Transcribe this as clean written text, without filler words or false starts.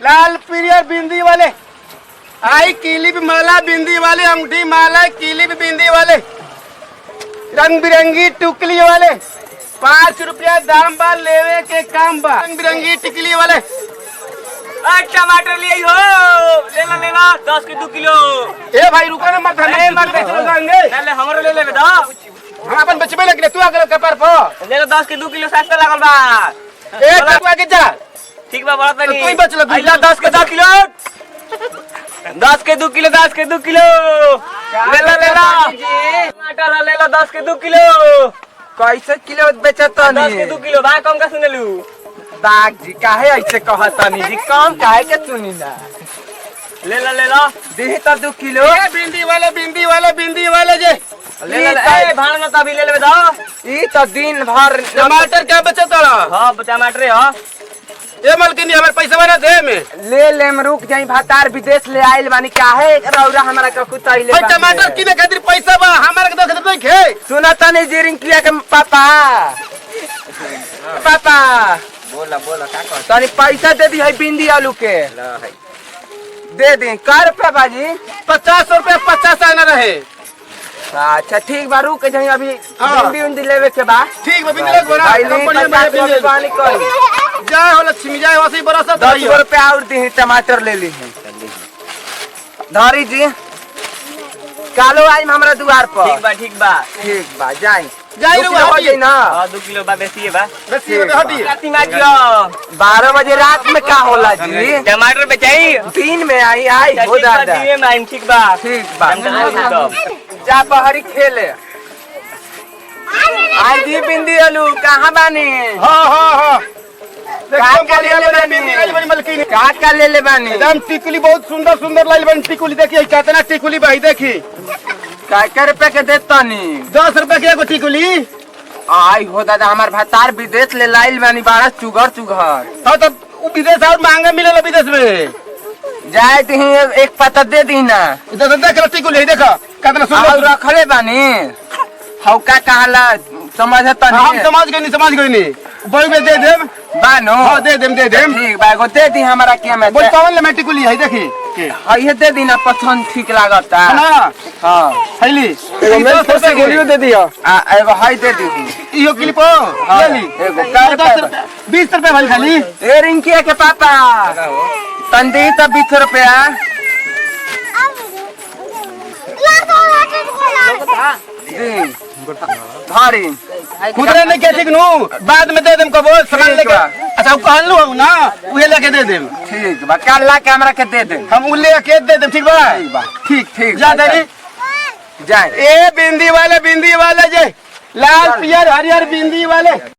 लाल पीरियर बिंदी वाले, आई किलिप माला बिंदी वाले, अंगूठी माला किलिप बिंदी वाले, रंग बिरंगी टुकली वाले, 5 रुपया दाम बा, लेवे के काम बा। रंग बिरंगी टिकली वाले। टमाटर ले हो, लेला 10 के 2 किलो। ए भाई रुको ना, मत हमें मत बेच लो गांगे। ले हमरो ले लेबे दा। हम अपन बेचबे लगे, तू अगल कपार पर ले 10 के 2 किलो सस्ता लागल बा। ए तू आगे जा। ठीक बा, बड़ा तनी। तू ही बच लो, आइला 10 के 2 किलो। 10 के 2 किलो, 10 के 2 किलो। लेला टमाटर ले लो 10 के 2 किलो। कैसे किलो बेचतनी? 10 के 2 किलो बा, कम का सुनलू। दाग जी काहे ऐसे कहतनी जी? कम काहे के सुनी ना? ले लो दी तो 2 किलो। ए बिंदी वाले बिंदी वाले बिंदी वाले जे ले ए भाड़ न तभी ले लेबे दा। ई तो दिन भर टमाटर क्या बचत रहा? हां टमाटर है। हां ए मलकिनी हमर पैसा बना दे में ले लेम, रुक जाई, भातार विदेश ले आइल बानी, काहे रौरा हमरा के कुतैले भाई टमाटर किने खातिर पैसा बा, हमारे के दे नहीं खे। सुना तनी जी रिंकिया के पापा। पापा बोला का कर। तनी पैसा दे दी है बिंदी आलू के। दे दी का रुपया बाजी? 50 रुपया 50 आना रहे। अच्छा ठीक बा, रुक जाई, अभी हाँ। बिंदी उंदी लेवे के बा। ठीक बा, बिंदी लग बना भाई कंपनी में बिंदी पानी कर। जय हो लक्ष्मी, जय हो सी बरसा 10 रुपया और दी, टमाटर ले ली है। धरी जी कालो आई हमरा द्वार पर। ठीक बा। ठीक बा, जाई जाई लो हो जाई ना। हां 2 किलो बा, बेसी है बा। बेसी हटी। राती में किलो 12 बजे रात में का होला जी? टमाटर बेचाई। दिन में आई हो दादा। दिन में ठीक बा। ठीक बा, तो जा बहरी खेले। आई जी बिंदी आलू कहाँ बानी? हां हां हां का ले ले बानी? बिंदी लाई बनी मलकिनी। का ले ले बानी? एकदम टिकुली बहुत सुंदर सुंदर लाई बनी टिकुली। देखिए कितना टिकुली भाई, देखी का रुपया के देतनी? 10 रुपया के एगो टिकुली। आई हो दादा, हमार भातार विदेश ले लाइल बानी, बड़ा चुगर। हां तो उ विदेश और महंगा मिलेला विदेश में। जाए दी एक पता दे दी ना। इधर देख टिकुली, देखा कितना और सुंदर। रखले बानी हौ का कहला समझत हम नहीं? समझ गई नहीं बोल में दे देम। बानो हां दे देम ठीक बा, एगो दे दी हमरा के में। बोल कौन ले मैं टिकुली है, देखी ये दे दी ना, पसंद ठीक लागता है ना। हां। हैली एगो मेरे पैसे गोलियो दे दियो। एगो हाई दे दी। इहो क्लिप ले ली। एगो का रुपया? 20 रुपया भाई खाली। ए रिंकी के पापा तंदी तो 20 रुपया। धरी खुदरे नहीं के ठीक नु, बाद में दे देम कबो सामान लेके। अच्छा वो कहलू हो ना, उहे लेके दे देम। ठीक बा, कल ला के हमरा के दे दे। हम उ लेके दे देम, ठीक बा? ठीक बा, ठीक जा दे जाए। ए बिंदी वाले जे लाल पियर हरियर बिंदी वाले।